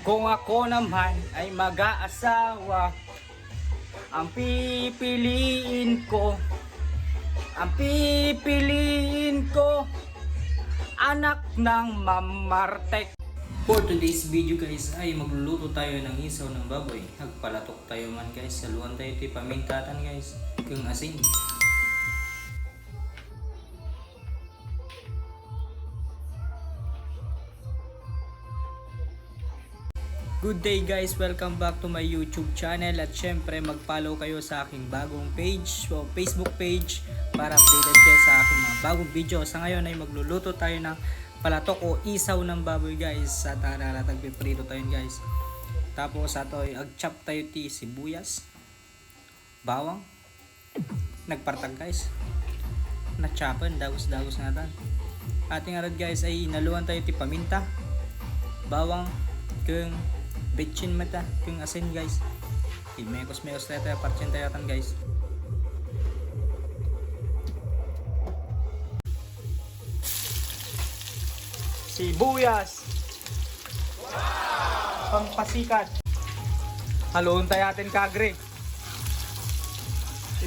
Kung ako naman ay mag-aasawa, ang pipiliin ko, anak ng Mamartek. For today's video guys ay magluluto tayo ng isaw ng baboy. Nagpalatok tayo man guys, saluan tayo ito pamintatan guys, kung asin. Good day guys, welcome back to my YouTube channel at syempre mag-follow kayo sa aking bagong page o Facebook page para updated kayo sa aking mga bagong video. Sa ngayon ay magluluto tayo ng palatok o isaw ng baboy guys. At tagpiprito tayo guys. Tapos ato ay ag-chop tayo ti sibuyas, bawang, nagpartag guys, na-chopan, dagos-dagos na tan. Ating arad guys ay inaluan tayo ti paminta, bawang, kung bitchin mata, yung asin guys. Mekos tayo parchin tayo tan guys. Sibuyas. Wow! Pampasikat. Haluin tayo atin kagre.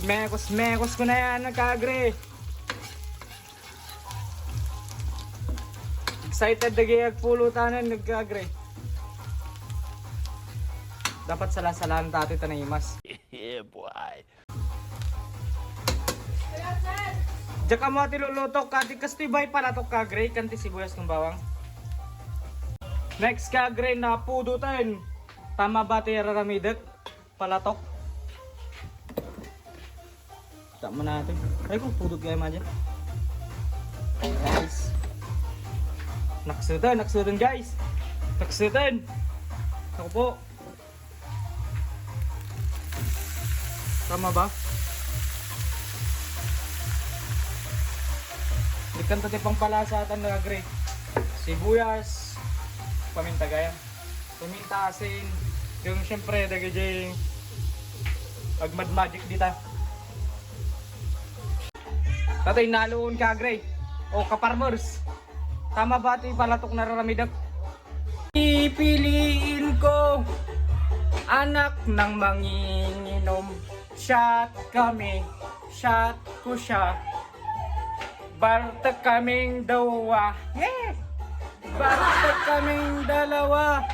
Mekos ko na yan kagre. Excited na gayag pulutanan nagkagre. Dapat salasalahan tayo ito na imas. Yeah, boy. Diyan ka mo tilulutok ka. Di kastibay pala ito kagre. Kanti sibuyas ng bawang. Next kagre na pudutan. Tama ba tayo raramidak? Palatok. Tama natin. Ay kung pudot kayo man dyan. Guys. Naksudan guys. Naksudan. Ako po. Tama ba? Ikan tati pang palasatan na agre. Sibuyas, paminta gaya. Paminta asin. Yung syempre dagajay agmad magic dita. Tatay naluon ka agre. O kaparmers. Tama ba ito palatok na raramidak? Pipiliin ko anak ng manginginom. Shot kami, shot ko siya. Barta kaming dalawa. Yeah! Barta kaming dalawa.